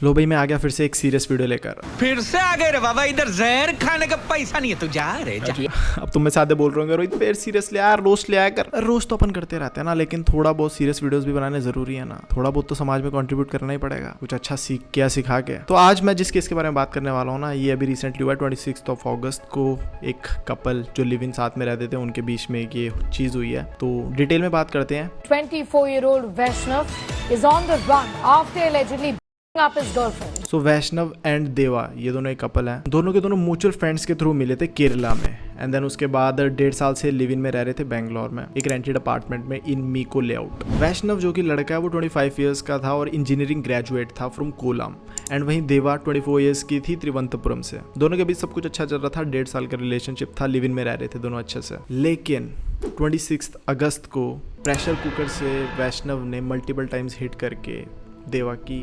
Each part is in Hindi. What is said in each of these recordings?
लो भाई मैं आ गया फिर से एक सीरियस वीडियो लेकर। फिर से आ गए रे बाबा, इधर जहर खाने का पैसा नहीं है, तू जा रे जा। अब तुम में सादे बोल रहे होंगे रोहित फिर सीरियसली यार रोस्ट ले आया कर। रोस्ट तो अपन करते रहते हैं ना, लेकिन थोड़ा बहुत सीरियस वीडियोस भी बनाने जरूरी है ना। थोड़ा बहुत तो समाज में कंट्रीब्यूट करना ही पड़ेगा, कुछ अच्छा सीख के सिखा के। तो आज मैं जिस केस के बारे में बात करने वाला हूँ ना, ये अभी रिसेंटली हुआ 26 अगस्त को। एक कपल जो लिव इन साथ में रहते थे उनके बीच में ये चीज हुई है, तो डिटेल में बात करते हैं। 24-year-old Vaishnav is on the run after allegedly beating up his girlfriend. So Vaishnav and Deva ये दोनों एक कपल हैं। दोनों के दोनों म्यूचुअल फ्रेंड्स के थ्रू मिले थे केरला में, एंड देन उसके बाद 1.5 साल से लिव इन में रह रहे थे बेंगलोर में एक रेंटेड अपार्टमेंट में इन मीको लेआउट। वैष्णव जो कि लड़का है वो 25 ईयर्स का था और इंजीनियरिंग ग्रेजुएट था फ्रॉम कोलम, एंड वहीं देवा 24 ईयर्स की थी त्रिवंतपुरम से। दोनों के बीच सब कुछ अच्छा चल रहा था, 1.5 साल का रिलेशनशिप था, लिव इन में रह रहे थे दोनों अच्छे से। लेकिन 26 अगस्त को प्रेशर कुकर से वैष्णव ने मल्टीपल टाइम्स हिट करके देवा की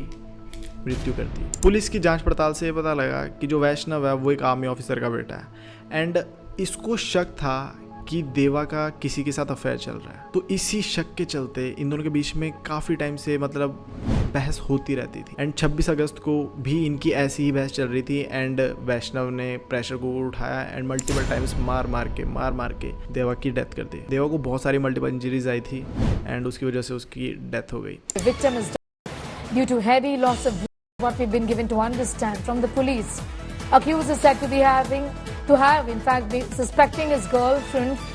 मृत्यु कर दी। पुलिस की जांच पड़ताल से ये पता लगा कि जो वैष्णव है वो एक आर्मी ऑफिसर का बेटा है, एंड इसको शक था कि देवा का किसी के साथ अफेयर चल रहा है। तो इसी शक के चलते इन दोनों के बीच में काफ़ी टाइम से मतलब बहस होती रहती थी, एंड 26 अगस्त को भी इनकी ऐसी ही बहस चल रही थी। एंड वैष्णव ने प्रेशर कुकर उठाया एंड मल्टीपल टाइम्स मार मार के देवा की डेथ कर दी। देवा को बहुत सारी मल्टीपल इंजरीज आई थी एंड उसकी वजह से उसकी डेथ हो गई। The victim is dead due to heavy loss of blood. What we've been given to understand from the police, accused is said to have in fact been suspecting his girlfriend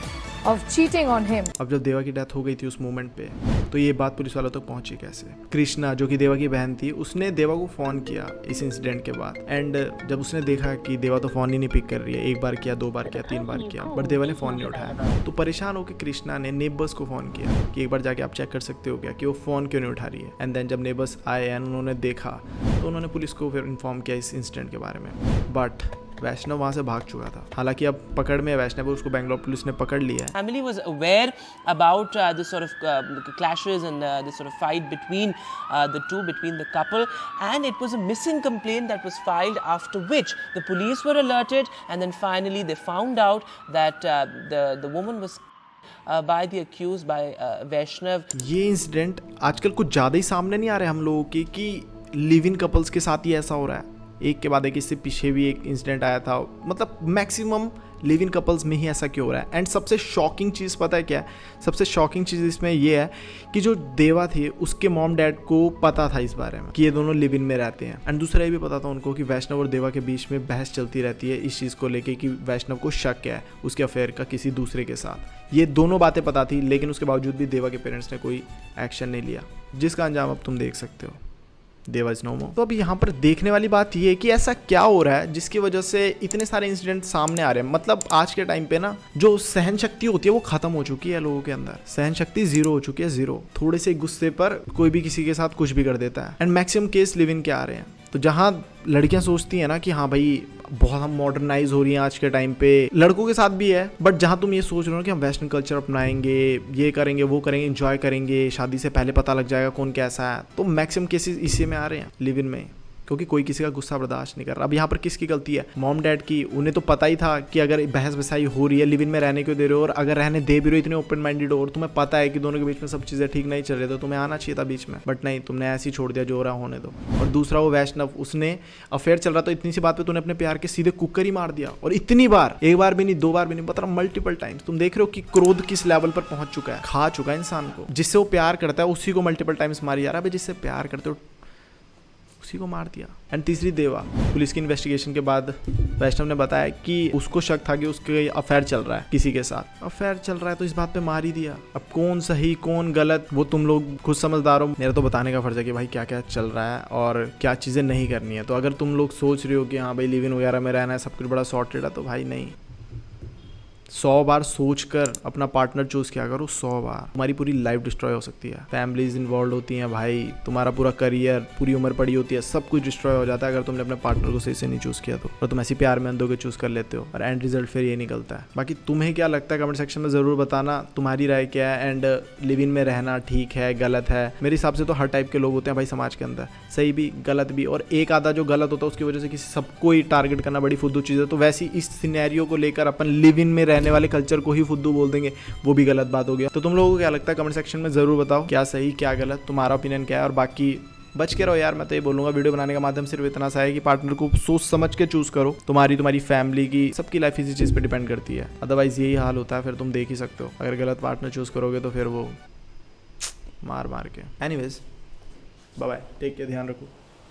of cheating on him. अब जब देवा की डेथ हो गई थी उस मोमेंट पे, तो ये बात पुलिस वालों तक पहुंची कैसे? कृष्णा जो कि देवा की बहन थी, उसने देवा को फोन किया इस इंसिडेंट के बाद, एंड जब उसने देखा कि देवा तो फोन ही नहीं पिक कर रही है, एक बार किया, 2 बार किया, 3 बार किया, बट देवा ने फोन नहीं उठाया, तो परेशान होकर कृष्णा ने नेबर्स को फोन किया कि एक बार जाके आप चेक कर सकते हो क्या कि वो फोन क्यों नहीं उठा रही है। एंड देन जब नेबर्स आए एंड उन्होंने देखा तो उन्होंने पुलिस को फिर इन्फॉर्म किया इस इंसिडेंट के बारे में। बट वैष्णव वहाँ से भाग चुका था। हालांकि अब पकड़ में है वैष्णव, उसको बेंगलोर पुलिस ने पकड़ लिया है। Family was aware about this sort of clashes and this sort of fight between the couple, and it was a missing complaint that was filed, after which the police were alerted, and then finally they found out that the woman was by the accused by Vaishnav. ये इंसिडेंट आजकल कुछ ज़्यादा ही सामने नहीं आ रहे हम लोगों के कि लिव इन कपल्स के साथ ही ऐसा हो रहा है। एक के बाद एक, इससे पीछे भी एक इंसिडेंट आया था, मतलब मैक्सिमम लिव इन कपल्स में ही ऐसा क्यों हो रहा है। एंड सबसे शॉकिंग चीज़ पता है क्या है? सबसे शॉकिंग चीज़ इसमें ये है कि जो देवा थे उसके मॉम डैड को पता था इस बारे में कि ये दोनों लिव इन में रहते हैं, एंड दूसरा ये भी पता था उनको कि वैष्णव और देवा के बीच में बहस चलती रहती है इस चीज़ को लेके कि वैष्णव को शक है उसके अफेयर का किसी दूसरे के साथ। ये दोनों बातें पता थी, लेकिन उसके बावजूद भी देवा के पेरेंट्स ने कोई एक्शन नहीं लिया, जिसका अंजाम अब तुम देख सकते हो। देवा इज नो मोर। तो अभी यहाँ पर देखने वाली बात ये है कि ऐसा क्या हो रहा है जिसकी वजह से इतने सारे इंसिडेंट सामने आ रहे हैं। मतलब आज के टाइम पे ना जो सहन शक्ति होती है वो खत्म हो चुकी है लोगों के अंदर। सहन शक्ति 0 हो चुकी है, 0। थोड़े से गुस्से पर कोई भी किसी के साथ कुछ भी कर देता है, and maximum case live in के आ रहे हैं। तो जहाँ लड़कियां सोचती हैं ना कि हाँ भाई बहुत हम मॉडर्नाइज हो रही हैं आज के टाइम पे, लड़कों के साथ भी है, बट जहाँ तुम ये सोच रहे हो कि हम वेस्टर्न कल्चर अपनाएंगे, ये करेंगे, वो करेंगे, एंजॉय करेंगे, शादी से पहले पता लग जाएगा कौन कैसा है, तो मैक्सिमम केसेस इसी में आ रहे हैं, लिव इन में, क्योंकि कोई किसी का गुस्सा बर्दाश्त नहीं कर रहा। अब यहाँ पर किसकी गलती है? मॉम डैड की। उन्हें तो पता ही था कि अगर बहस बसाई हो रही है, लिव इन में रहने क्यों दे रहे हो, और अगर रहने दे भी रहे हो इतने ओपन माइंडेड हो और तुम्हें पता है कि दोनों के बीच में सब चीज़ें ठीक नहीं चल रही, तो तुम्हें आना चाहिए था बीच में, बट नहीं, तुमने ऐसे ही छोड़ दिया, जो हो रहा होने दो। और दूसरा वो वैष्णव, उसने अफेयर चल रहा था, इतनी सी बात पे तूने अपने प्यार के सीधे कुकर ही मार दिया, और इतनी बार, एक बार भी नहीं, 2 बार भी नहीं, पता मल्टीपल टाइम्स। तुम देख रहे हो कि क्रोध किस लेवल पर पहुंच चुका है, खा चुका है इंसान को। जिससे वो प्यार करता है उसी को मल्टीपल टाइम्स मारी जा रहा है, जिससे प्यार करते हो उसी को मार दिया। एंड तीसरी देवा, पुलिस की इन्वेस्टिगेशन के बाद वैष्णव ने बताया कि उसको शक था कि उसके अफेयर चल रहा है किसी के साथ। अफेयर चल रहा है तो इस बात पे मार ही दिया। अब कौन सही कौन गलत वो तुम लोग खुद समझदार हो, मेरा तो बताने का फर्ज है कि भाई क्या क्या चल रहा है और क्या चीज़ें नहीं करनी है। तो अगर तुम लोग सोच रहे हो कि हाँ भाई लिव इन वगैरह में रहना है, सब कुछ बड़ा सॉर्टेड है, तो भाई नहीं, 100 बार सोच कर अपना पार्टनर चूज किया करो। 100 बार तुम्हारी पूरी लाइफ डिस्ट्रॉय हो सकती है, फैमिलीज इन्वॉल्व होती हैं भाई, तुम्हारा पूरा करियर, पूरी उम्र पड़ी होती है, सब कुछ डिस्ट्रॉय हो जाता है अगर तुमने अपने पार्टनर को सही से नहीं चूज किया तो। और तुम ऐसी प्यार में अंधों के चूज कर लेते हो और एंड रिजल्ट फिर ये निकलता है। बाकी तुम्हें क्या लगता है कमेंट सेक्शन में जरूर बताना, तुम्हारी राय क्या है। एंड लिव इन में रहना ठीक है गलत है? मेरे हिसाब से तो हर टाइप के लोग होते हैं भाई समाज के अंदर, सही भी गलत भी, और एक आधा जो गलत होता है उसकी वजह से किसी सबको ही टारगेट करना बड़ी फुद्दू चीज़ है। तो वैसी इस सिनेरियो को लेकर अपन लिव इन में रहने वाले कल्चर को ही फुद्दू बोल देंगे, वो भी गलत बात हो गया। तो तुम लोगों को क्या लगता है कमेंट सेक्शन में जरूर बताओ, क्या सही क्या गलत, तुम्हारा ओपिनियन क्या है। और बाकी बच के रहो यार। मैं तो ये बोलूँगा वीडियो बनाने का माध्यम सिर्फ इतना सा है कि पार्टनर को सोच समझ के चूज़ करो। तुम्हारी फैमिली की, सबकी लाइफ इसी चीज़ पे डिपेंड करती है। अदरवाइज़ यही हाल होता है, फिर तुम देख ही सकते हो। अगर गलत पार्टनर चूज़ करोगे तो फिर वो मार के। Anyways, bye bye, take care, ध्यान रखो।